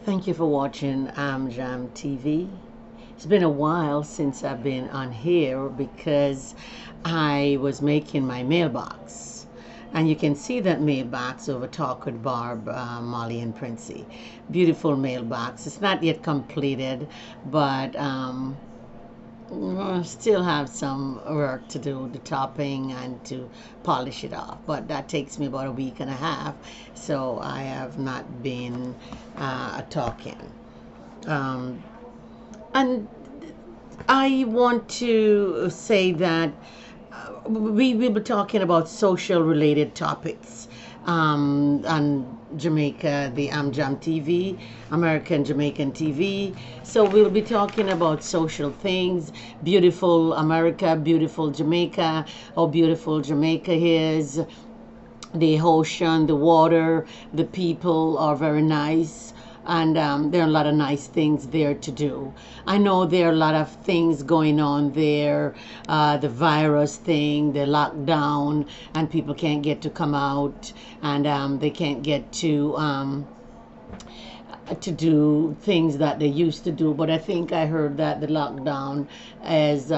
Thank you for watching Jam TV. It's been a while since I've been on here because I was making my mailbox. And you can see that mailbox over Talk with Barb, Molly, and Princey. Beautiful mailbox. It's not yet completed, but still have some work to do, the topping and to polish it off. But that takes me about a week and a half, so I have not been talking. Um, and I want to say that we will be talking about social related topics on Jamaica, the Amjam TV, American Jamaican TV. So we'll be talking about social things, beautiful America, beautiful Jamaica, how beautiful Jamaica is, the ocean, the water, the people are very nice, and there are a lot of nice things there to do. I know there are a lot of things going on there, the virus thing, the lockdown, and people can't get to come out, and they can't get to do things that they used to do. But I think I heard that the lockdown is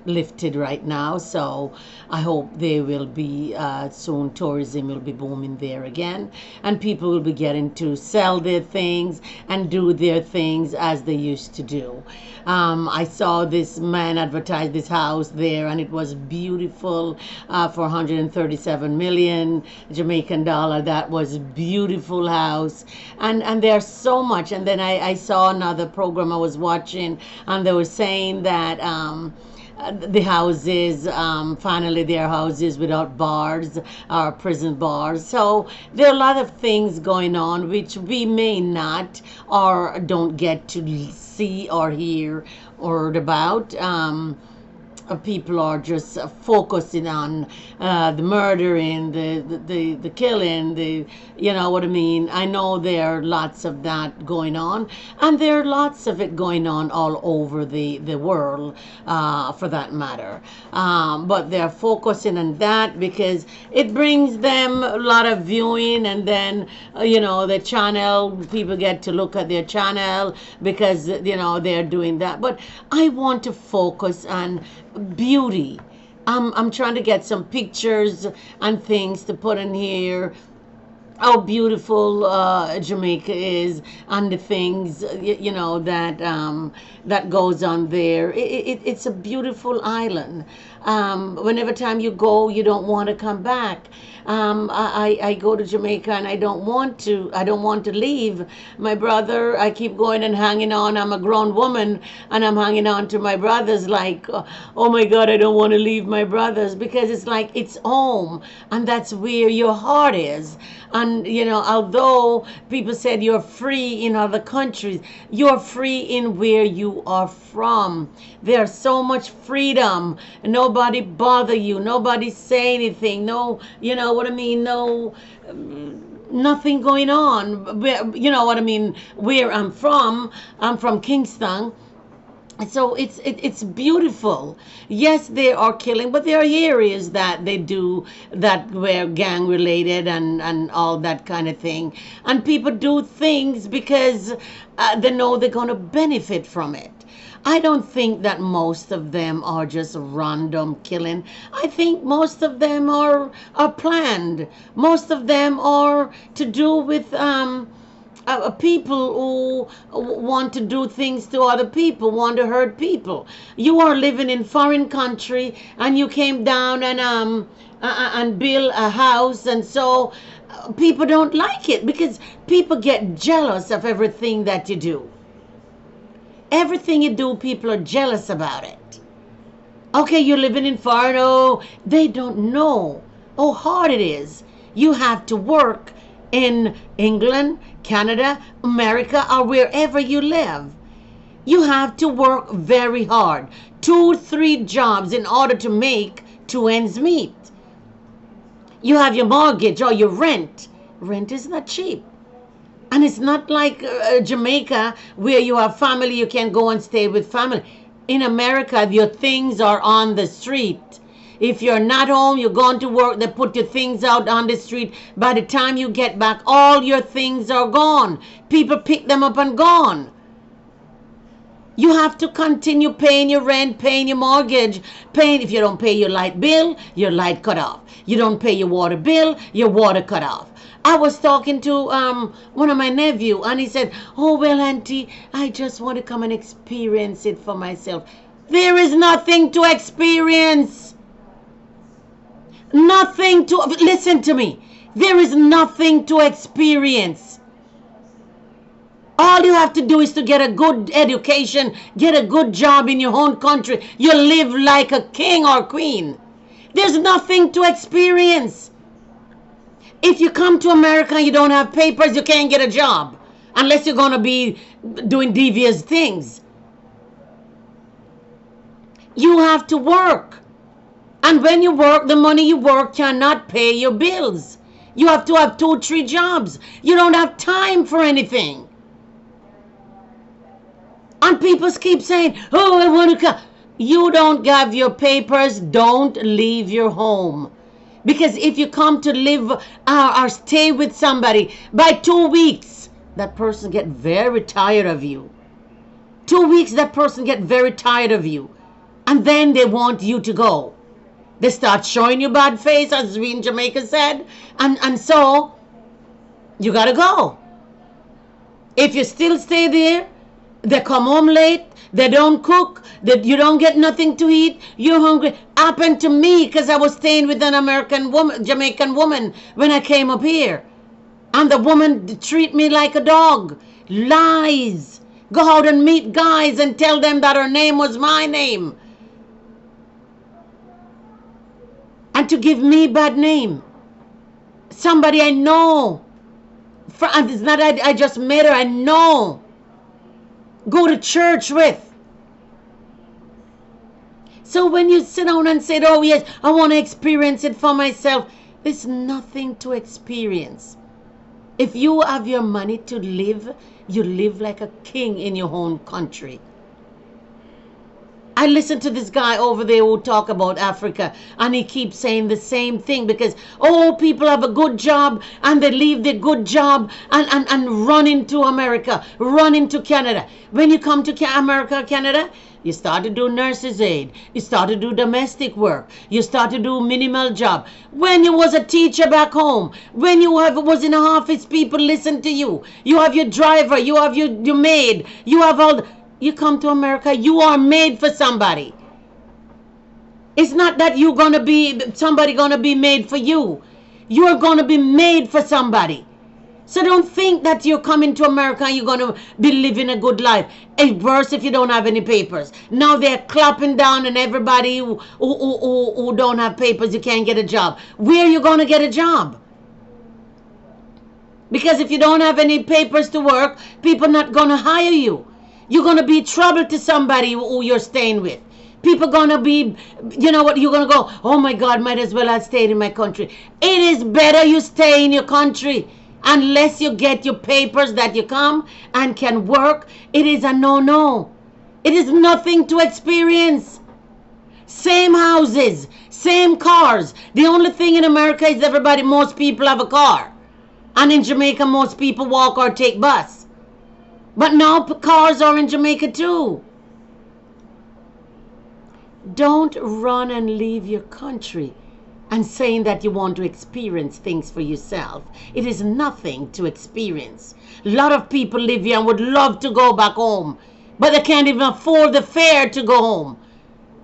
lifted right now, so I hope they will be soon. Tourism will be booming there again, and people will be getting to sell their things and do their things as they used to do. I saw this man advertise this house there, and it was beautiful, for 137 million Jamaican dollar. That was beautiful house, and there's so much. And then I saw another program I was watching, and they were saying that the houses, finally their houses without bars or prison bars. So there are a lot of things going on which we may not or don't get to see or hear or about. People are just focusing on the murdering, the killing, the, you know what I mean. I know there are lots of that going on, and there are lots of it going on all over the world, for that matter. But they're focusing on that because it brings them a lot of viewing, and then the channel, people get to look at their channel because they're doing that. But I want to focus on beauty. I'm trying to get some pictures and things to put in here, how beautiful Jamaica is, and the things that goes on there. It's a beautiful island. Whenever time you go, you don't want to come back. I go to Jamaica and I don't want to leave. My brother, I keep going and hanging on. I'm a grown woman and I'm hanging on to my brothers like, oh my God, I don't want to leave my brothers, because it's like it's home, and that's where your heart is. And although people said you're free in other countries, you're free in where you are from. There's so much freedom. Nobody bother you. Nobody say anything. No, you know what I mean? No, nothing going on. You know what I mean? Where I'm from Kingston. So it's beautiful. Yes, they are killing, but there are areas that they do that were gang related and all that kind of thing. And people do things because they know they're going to benefit from it. I don't think that most of them are just random killing. I think most of them are planned. Most of them are to do with people who want to do things to other people, want to hurt people. You are living in foreign country and you came down and build a house, and so people don't like it because people get jealous of everything that you do. Everything you do, people are jealous about it. Okay, you're living in foreign. Oh, they don't know how hard it is. You have to work in England, Canada, America, or wherever you live. You have to work very hard. 2-3 jobs in order to make 2 ends meet. You have your mortgage or your rent. Rent is not cheap. And it's not like Jamaica, where you have family, you can go and stay with family. In America, your things are on the street. If you're not home, you're going to work, they put your things out on the street. By the time you get back, all your things are gone. People pick them up and gone. You have to continue paying your rent, paying your mortgage, paying. If you don't pay your light bill, your light cut off. You don't pay your water bill, your water cut off. I was talking to one of my nephew, and he said, "Oh, well, auntie, I just want to come and experience it for myself." There is nothing to experience. Nothing to, listen to me. There is nothing to experience. All you have to do is to get a good education, get a good job in your own country. You live like a king or queen. There's nothing to experience. If you come to America and you don't have papers, you can't get a job unless you're going to be doing devious things. You have to work. And when you work, the money you work cannot pay your bills. You have to have 2, 3 jobs. You don't have time for anything. And people keep saying, "Oh, I want to come." You don't have your papers, don't leave your home. Because if you come to live or stay with somebody, by 2 weeks, that person get very tired of you. 2 weeks, that person get very tired of you. And then they want you to go. They start showing you bad face, as we in Jamaica said. And so, you got to go. If you still stay there, they come home late, they don't cook, you don't get nothing to eat, you're hungry. Happened to me because I was staying with an Jamaican woman when I came up here. And the woman treat me like a dog. Lies. Go out and meet guys and tell them that her name was my name. And to give me bad name. Somebody I know. And it's not I just met her, I know. Go to church with. So when you sit down and say, "Oh yes, I want to experience it for myself," there's nothing to experience. If you have your money to live, you live like a king in your own country. I listen to this guy over there who talk about Africa, and he keeps saying the same thing because, oh, people have a good job and they leave their good job and run into America, run into Canada. When you come to America, Canada, you start to do nurse's aid. You start to do domestic work. You start to do minimal job. When you was a teacher back home, when you was in an office, people listen to you. You have your driver, you have your maid, you have all you come to America, you are made for somebody. It's not that you're going to be, somebody going to be made for you. You're going to be made for somebody. So don't think that you're coming to America and you're going to be living a good life. It's worse if you don't have any papers. Now they're clapping down on everybody who don't have papers, you can't get a job. Where are you going to get a job? Because if you don't have any papers to work, people not going to hire you. You're going to be trouble to somebody who you're staying with. People going to be, you know what, you're going to go, "Oh my God, might as well have stayed in my country." It is better you stay in your country. Unless you get your papers that you come and can work, it is a no-no. It is nothing to experience. Same houses, same cars. The only thing in America is most people have a car. And in Jamaica, most people walk or take bus. But now cars are in Jamaica too. Don't run and leave your country and saying that you want to experience things for yourself. It is nothing to experience. A lot of people live here and would love to go back home, but they can't even afford the fare to go home.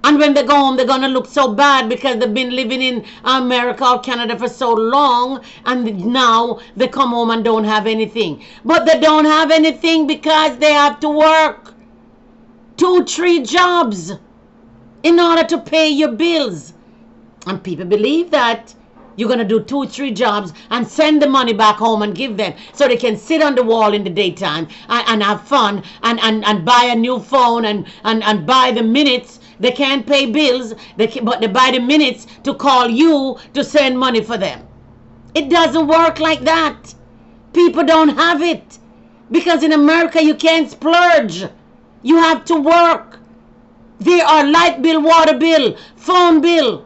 And when they go home, they're going to look so bad because they've been living in America or Canada for so long, and now they come home and don't have anything. But they don't have anything because they have to work 2, 3 jobs in order to pay your bills. And people believe that you're going to do 2, 3 jobs and send the money back home and give them so they can sit on the wall in the daytime and have fun and buy a new phone and buy the minutes. They can't pay bills, but they buy the minutes to call you to send money for them. It doesn't work like that. People don't have it. Because in America, you can't splurge. You have to work. There are light bill, water bill, phone bill.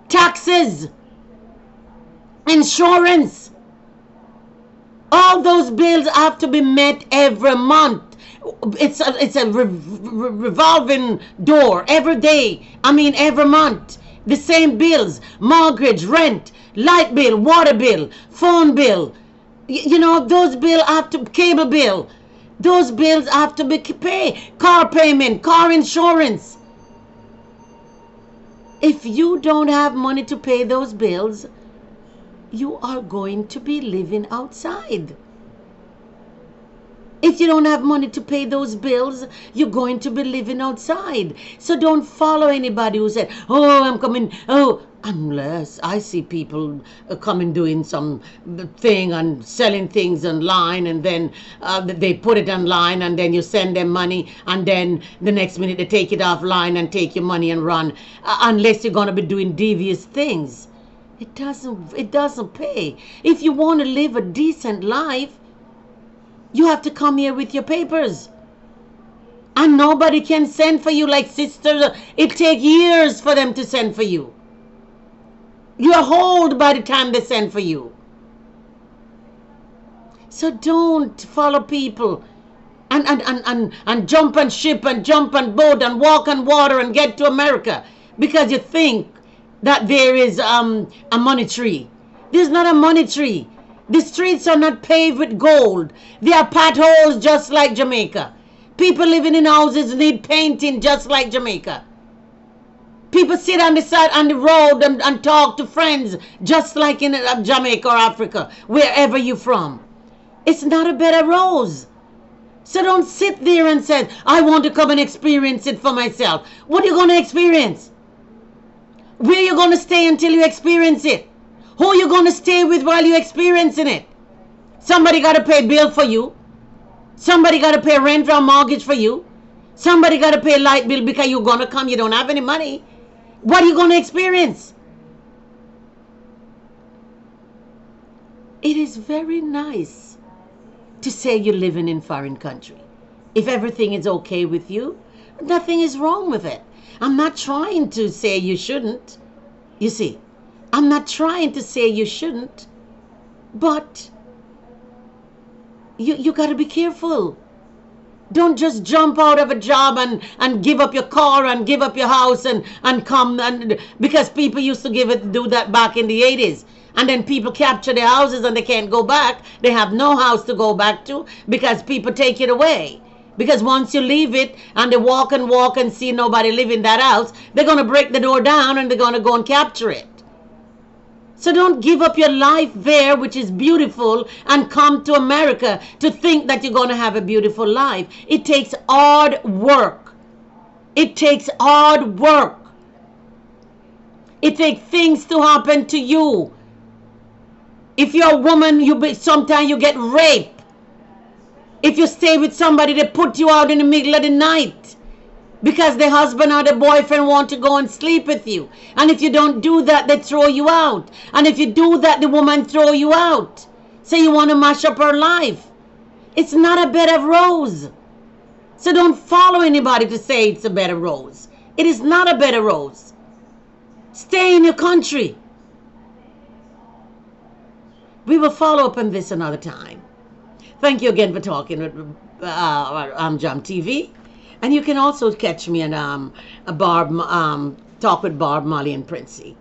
taxes, insurance. All those bills have to be met every month. It's a revolving door every day. I mean every month. The same bills: mortgage, rent, light bill, water bill, phone bill. You know, those bills have to, cable bill. Those bills have to be paid. Car payment, car insurance. If you don't have money to pay those bills, you are going to be living outside. If you don't have money to pay those bills, you're going to be living outside. So don't follow anybody who said, oh, I'm coming. Oh, unless I see people coming doing some thing and selling things online, and then they put it online, and then you send them money, and then the next minute they take it offline and take your money and run. Unless you're going to be doing devious things. It doesn't pay. If you want to live a decent life, you have to come here with your papers. And nobody can send for you like sisters. It takes years for them to send for you. You're old by the time they send for you. So don't follow people and jump on ship and jump on boat and walk on water and get to America because you think that there is a money tree. There's not a money tree. The streets are not paved with gold. They are potholes just like Jamaica. People living in houses need painting just like Jamaica. People sit on the side on the road and talk to friends just like in Jamaica or Africa, wherever you're from. It's not a bed of rose. So don't sit there and say, I want to come and experience it for myself. What are you going to experience? Where are you going to stay until you experience it? Who are you going to stay with while you're experiencing it? Somebody got to pay bill for you. Somebody got to pay rent or mortgage for you. Somebody got to pay light bill because you're going to come. You don't have any money. What are you going to experience? It is very nice to say you're living in foreign country. If everything is okay with you, nothing is wrong with it. I'm not trying to say you shouldn't. You see, I'm not trying to say you shouldn't, but you got to be careful. Don't just jump out of a job and give up your car and give up your house and come, and because people used to do that back in the 80s. And then people capture their houses and they can't go back. They have no house to go back to because people take it away. Because once you leave it and they walk and see nobody live in that house, they're going to break the door down and they're going to go and capture it. So don't give up your life there, which is beautiful, and come to America to think that you're going to have a beautiful life. It takes hard work. It takes hard work. It takes things to happen to you. If you're a woman, sometimes you get raped. If you stay with somebody, they put you out in the middle of the night because the husband or the boyfriend want to go and sleep with you. And if you don't do that, they throw you out. And if you do that, the woman throw you out. So you want to mash up her life. It's not a bed of rose. So don't follow anybody to say it's a bed of rose. It is not a bed of rose. Stay in your country. We will follow up on this another time. Thank you again for talking with Jam TV. And you can also catch me in Talk with Barb, Molly, and Princey.